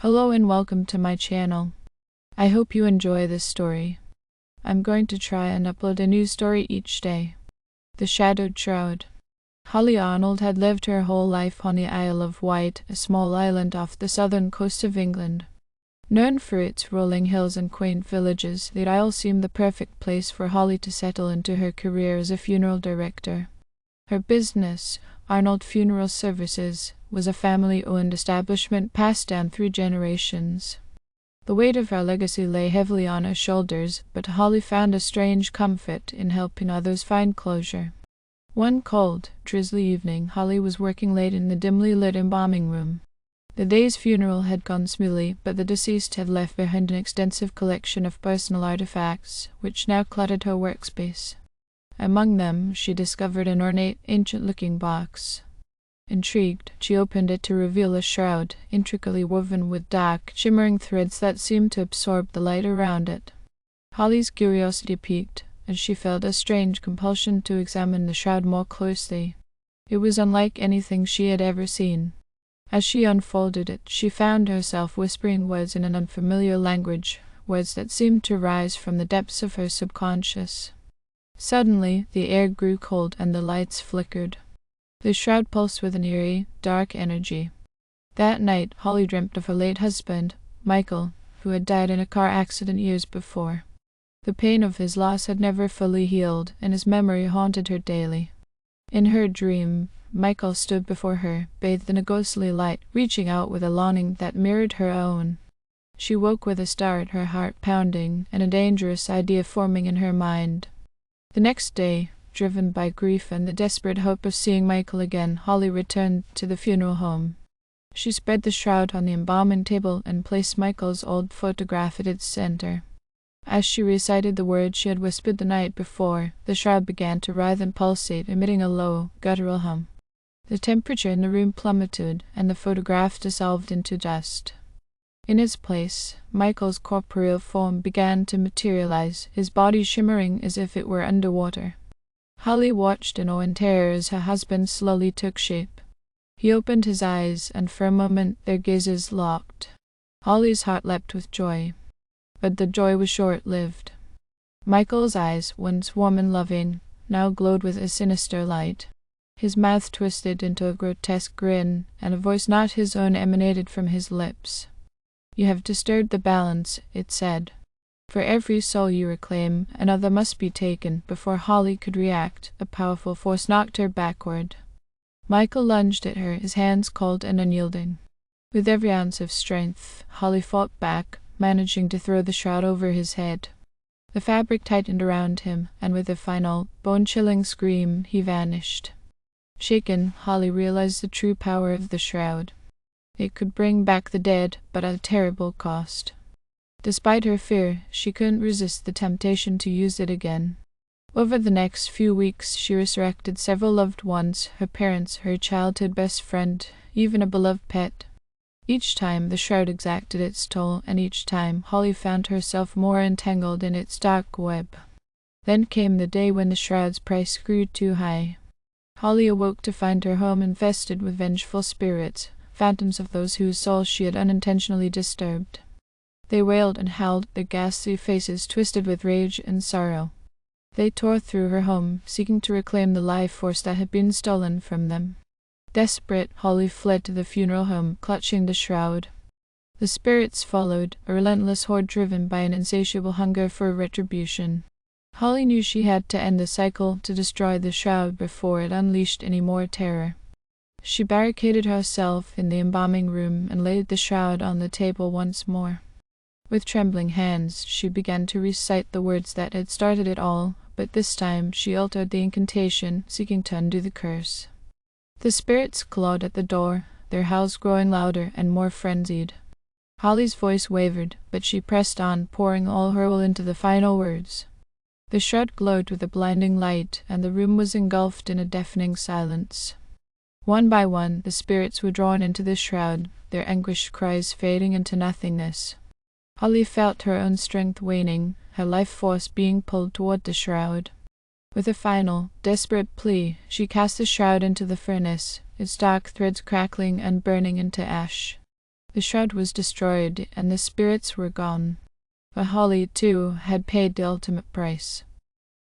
Hello and welcome to my channel. I hope you enjoy this story. I'm going to try and upload a new story each day. The Shadowed Shroud. Holly Arnold had lived her whole life on the Isle of Wight, a small island off the southern coast of England. Known for its rolling hills and quaint villages, the isle seemed the perfect place for Holly to settle into her career as a funeral director. Her business, Arnold Funeral Services, was a family-owned establishment passed down through generations. The weight of her legacy lay heavily on her shoulders, but Holly found a strange comfort in helping others find closure. One cold, drizzly evening, Holly was working late in the dimly lit embalming room. The day's funeral had gone smoothly, but the deceased had left behind an extensive collection of personal artifacts, which now cluttered her workspace. Among them, she discovered an ornate, ancient-looking box. Intrigued, she opened it to reveal a shroud, intricately woven with dark, shimmering threads that seemed to absorb the light around it. Holly's curiosity piqued, and she felt a strange compulsion to examine the shroud more closely. It was unlike anything she had ever seen. As she unfolded it, she found herself whispering words in an unfamiliar language, words that seemed to rise from the depths of her subconscious. Suddenly, the air grew cold and the lights flickered. The shroud pulsed with an eerie, dark energy. That night, Holly dreamt of her late husband, Michael, who had died in a car accident years before. The pain of his loss had never fully healed, and his memory haunted her daily. In her dream, Michael stood before her, bathed in a ghostly light, reaching out with a longing that mirrored her own. She woke with a start, her heart pounding, and a dangerous idea forming in her mind. The next day, driven by grief and the desperate hope of seeing Michael again, Holly returned to the funeral home. She spread the shroud on the embalming table and placed Michael's old photograph at its center. As she recited the words she had whispered the night before, the shroud began to writhe and pulsate, emitting a low, guttural hum. The temperature in the room plummeted, and the photograph dissolved into dust. In its place, Michael's corporeal form began to materialize, his body shimmering as if it were underwater. Holly watched in awe and terror as her husband slowly took shape. He opened his eyes, and for a moment their gazes locked. Holly's heart leapt with joy. But the joy was short-lived. Michael's eyes, once warm and loving, now glowed with a sinister light. His mouth twisted into a grotesque grin, and a voice not his own emanated from his lips. "You have disturbed the balance," it said. "For every soul you reclaim, another must be taken." Before Holly could react, a powerful force knocked her backward. Michael lunged at her, his hands cold and unyielding. With every ounce of strength, Holly fought back, managing to throw the shroud over his head. The fabric tightened around him, and with a final, bone-chilling scream, he vanished. Shaken, Holly realized the true power of the shroud. It could bring back the dead, but at a terrible cost. Despite her fear, she couldn't resist the temptation to use it again. Over the next few weeks, she resurrected several loved ones, her parents, her childhood best friend, even a beloved pet. Each time, the shroud exacted its toll, and each time, Holly found herself more entangled in its dark web. Then came the day when the shroud's price grew too high. Holly awoke to find her home infested with vengeful spirits, phantoms of those whose souls she had unintentionally disturbed. They wailed and howled, their ghastly faces twisted with rage and sorrow. They tore through her home, seeking to reclaim the life force that had been stolen from them. Desperate, Holly fled to the funeral home, clutching the shroud. The spirits followed, a relentless horde driven by an insatiable hunger for retribution. Holly knew she had to end the cycle, to destroy the shroud before it unleashed any more terror. She barricaded herself in the embalming room and laid the shroud on the table once more. With trembling hands, she began to recite the words that had started it all, but this time she altered the incantation, seeking to undo the curse. The spirits clawed at the door, their howls growing louder and more frenzied. Holly's voice wavered, but she pressed on, pouring all her will into the final words. The shroud glowed with a blinding light, and the room was engulfed in a deafening silence. One by one, the spirits were drawn into the shroud, their anguished cries fading into nothingness. Holly felt her own strength waning, her life force being pulled toward the shroud. With a final, desperate plea, she cast the shroud into the furnace, its dark threads crackling and burning into ash. The shroud was destroyed, and the spirits were gone. But Holly, too, had paid the ultimate price.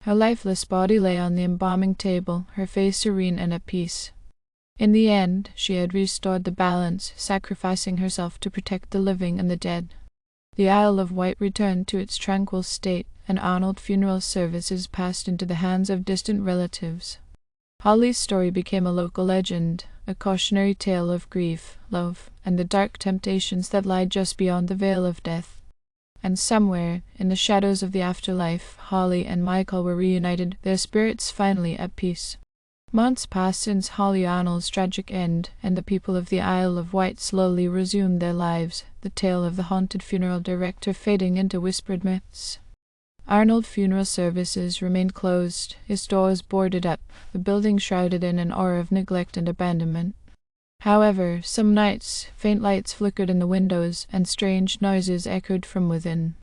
Her lifeless body lay on the embalming table, her face serene and at peace. In the end, she had restored the balance, sacrificing herself to protect the living and the dead. The Isle of Wight returned to its tranquil state, and Arnold funeral services passed into the hands of distant relatives. Holly's story became a local legend, a cautionary tale of grief, love, and the dark temptations that lie just beyond the veil of death. And somewhere, in the shadows of the afterlife, Holly and Michael were reunited, their spirits finally at peace. Months passed since Holly Arnold's tragic end, and the people of the Isle of Wight slowly resumed their lives, the tale of the haunted funeral director fading into whispered myths. Arnold Funeral Services remained closed, its doors boarded up, the building shrouded in an aura of neglect and abandonment. However, some nights, faint lights flickered in the windows, and strange noises echoed from within.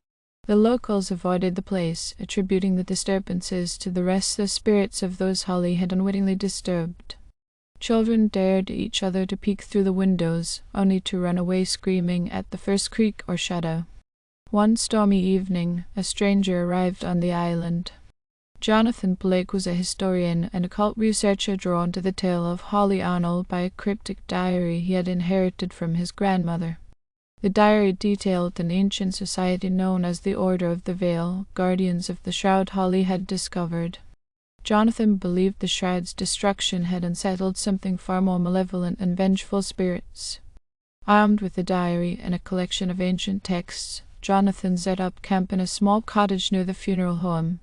The locals avoided the place, attributing the disturbances to the restless spirits of those Holly had unwittingly disturbed. Children dared each other to peek through the windows, only to run away screaming at the first creak or shadow. One stormy evening, a stranger arrived on the island. Jonathan Blake was a historian and occult researcher drawn to the tale of Holly Arnold by a cryptic diary he had inherited from his grandmother. The diary detailed an ancient society known as the Order of the Veil, guardians of the shroud Holly had discovered. Jonathan believed the shroud's destruction had unsettled something far more malevolent and vengeful spirits. Armed with the diary and a collection of ancient texts, Jonathan set up camp in a small cottage near the funeral home.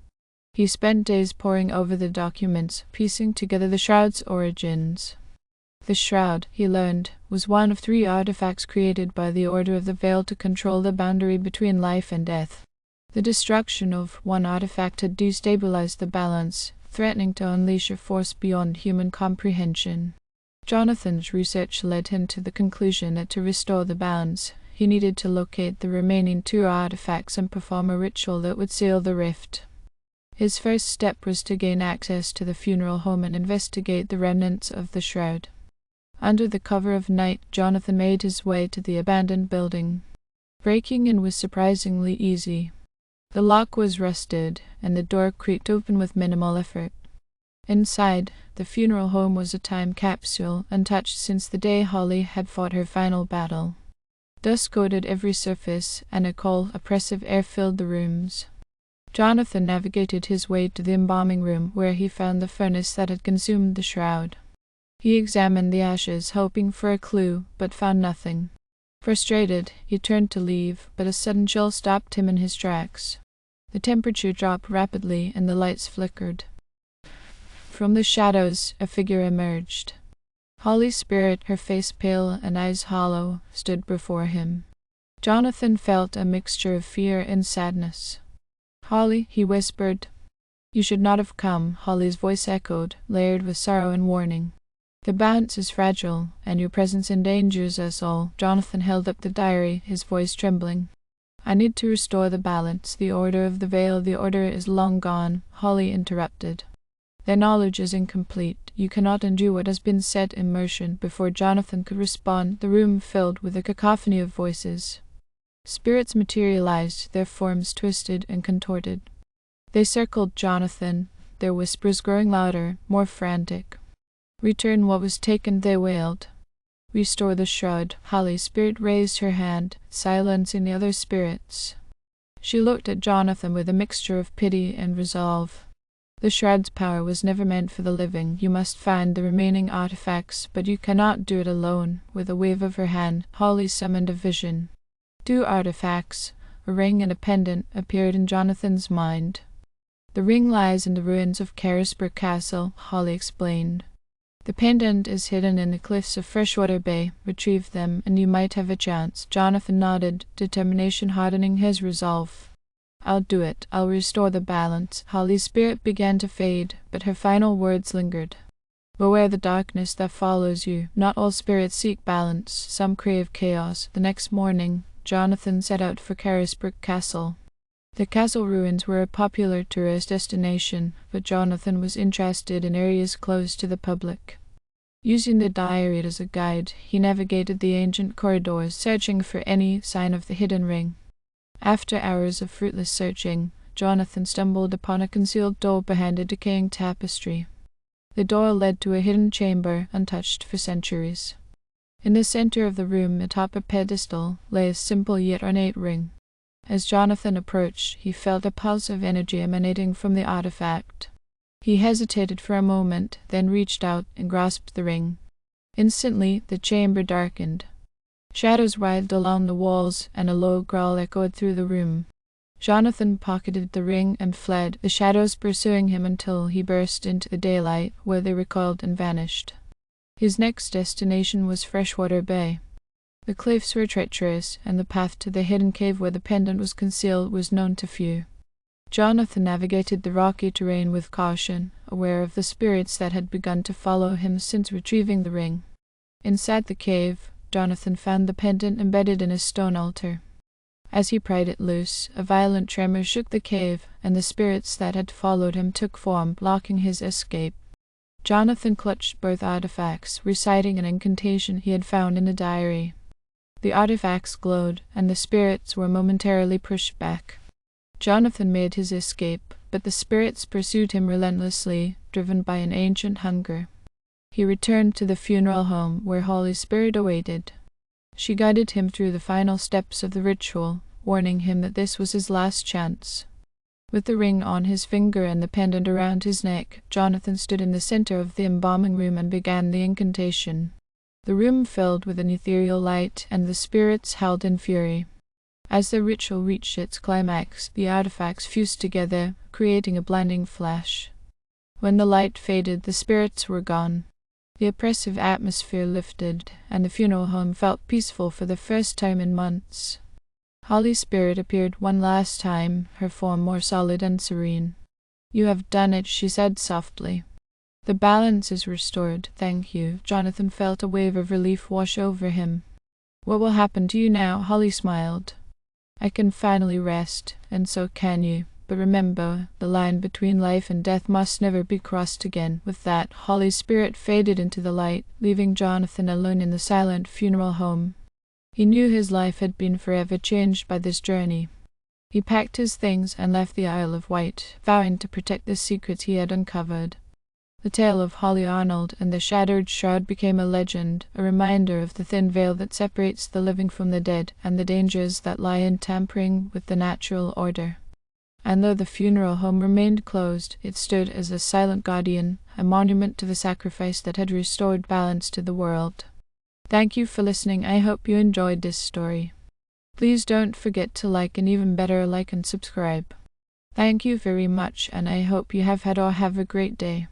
He spent days poring over the documents, piecing together the shroud's origins. The shroud, he learned, was one of 3 artifacts created by the Order of the Veil to control the boundary between life and death. The destruction of one artifact had destabilized the balance, threatening to unleash a force beyond human comprehension. Jonathan's research led him to the conclusion that to restore the balance, he needed to locate the remaining 2 artifacts and perform a ritual that would seal the rift. His first step was to gain access to the funeral home and investigate the remnants of the shroud. Under the cover of night, Jonathan made his way to the abandoned building. Breaking in was surprisingly easy. The lock was rusted, and the door creaked open with minimal effort. Inside, the funeral home was a time capsule, untouched since the day Holly had fought her final battle. Dust coated every surface, and a cold, oppressive air filled the rooms. Jonathan navigated his way to the embalming room, where he found the furnace that had consumed the shroud. He examined the ashes, hoping for a clue, but found nothing. Frustrated, he turned to leave, but a sudden chill stopped him in his tracks. The temperature dropped rapidly, and the lights flickered. From the shadows, a figure emerged. Holly's spirit, her face pale and eyes hollow, stood before him. Jonathan felt a mixture of fear and sadness. "Holly," he whispered. "You should not have come," Holly's voice echoed, layered with sorrow and warning. "The balance is fragile, and your presence endangers us all." Jonathan held up the diary, his voice trembling. "I need to restore the balance. The Order of the Veil, the Order is long gone," Holly interrupted. "Their knowledge is incomplete. You cannot undo what has been set in motion." Before Jonathan could respond, the room filled with a cacophony of voices. Spirits materialized, their forms twisted and contorted. They circled Jonathan, their whispers growing louder, more frantic. "Return what was taken," they wailed. "Restore the shroud." Holly's spirit raised her hand, silencing the other spirits. She looked at Jonathan with a mixture of pity and resolve. "The shroud's power was never meant for the living. You must find the remaining artifacts, but you cannot do it alone." With a wave of her hand, Holly summoned a vision. 2 artifacts, a ring and a pendant, appeared in Jonathan's mind. "The ring lies in the ruins of Carisbrooke Castle," Holly explained. "The pendant is hidden in the cliffs of Freshwater Bay. Retrieve them, and you might have a chance." Jonathan nodded, determination hardening his resolve. "I'll do it. I'll restore the balance." Holly's spirit began to fade, but her final words lingered. "Beware the darkness that follows you. Not all spirits seek balance. Some crave chaos." The next morning, Jonathan set out for Carisbrooke Castle. The castle ruins were a popular tourist destination, but Jonathan was interested in areas closed to the public. Using the diary as a guide, he navigated the ancient corridors, searching for any sign of the hidden ring. After hours of fruitless searching, Jonathan stumbled upon a concealed door behind a decaying tapestry. The door led to a hidden chamber, untouched for centuries. In the center of the room, atop a pedestal, lay a simple yet ornate ring. As Jonathan approached, he felt a pulse of energy emanating from the artifact. He hesitated for a moment, then reached out and grasped the ring. Instantly, the chamber darkened. Shadows writhed along the walls, and a low growl echoed through the room. Jonathan pocketed the ring and fled, the shadows pursuing him until he burst into the daylight, where they recoiled and vanished. His next destination was Freshwater Bay. The cliffs were treacherous, and the path to the hidden cave where the pendant was concealed was known to few. Jonathan navigated the rocky terrain with caution, aware of the spirits that had begun to follow him since retrieving the ring. Inside the cave, Jonathan found the pendant embedded in a stone altar. As he pried it loose, a violent tremor shook the cave, and the spirits that had followed him took form, blocking his escape. Jonathan clutched both artifacts, reciting an incantation he had found in a diary. The artifacts glowed, and the spirits were momentarily pushed back. Jonathan made his escape, but the spirits pursued him relentlessly, driven by an ancient hunger. He returned to the funeral home where Holy Spirit awaited. She guided him through the final steps of the ritual, warning him that this was his last chance. With the ring on his finger and the pendant around his neck, Jonathan stood in the center of the embalming room and began the incantation. The room filled with an ethereal light, and the spirits howled in fury. As the ritual reached its climax, the artifacts fused together, creating a blinding flash. When the light faded, the spirits were gone. The oppressive atmosphere lifted, and the funeral home felt peaceful for the first time in months. Holy Spirit appeared one last time, her form more solid and serene. "You have done it," she said softly. "The balance is restored, thank you." Jonathan felt a wave of relief wash over him. "What will happen to you now?" Holly smiled. "I can finally rest, and so can you. But remember, the line between life and death must never be crossed again." With that, Holly's spirit faded into the light, leaving Jonathan alone in the silent funeral home. He knew his life had been forever changed by this journey. He packed his things and left the Isle of Wight, vowing to protect the secrets he had uncovered. The tale of Holly Arnold and the Shadowed Shroud became a legend, a reminder of the thin veil that separates the living from the dead, and the dangers that lie in tampering with the natural order. And though the funeral home remained closed, it stood as a silent guardian, a monument to the sacrifice that had restored balance to the world. Thank you for listening. I hope you enjoyed this story. Please don't forget to like, and even better, like and subscribe. Thank you very much, and I hope you have had or have a great day.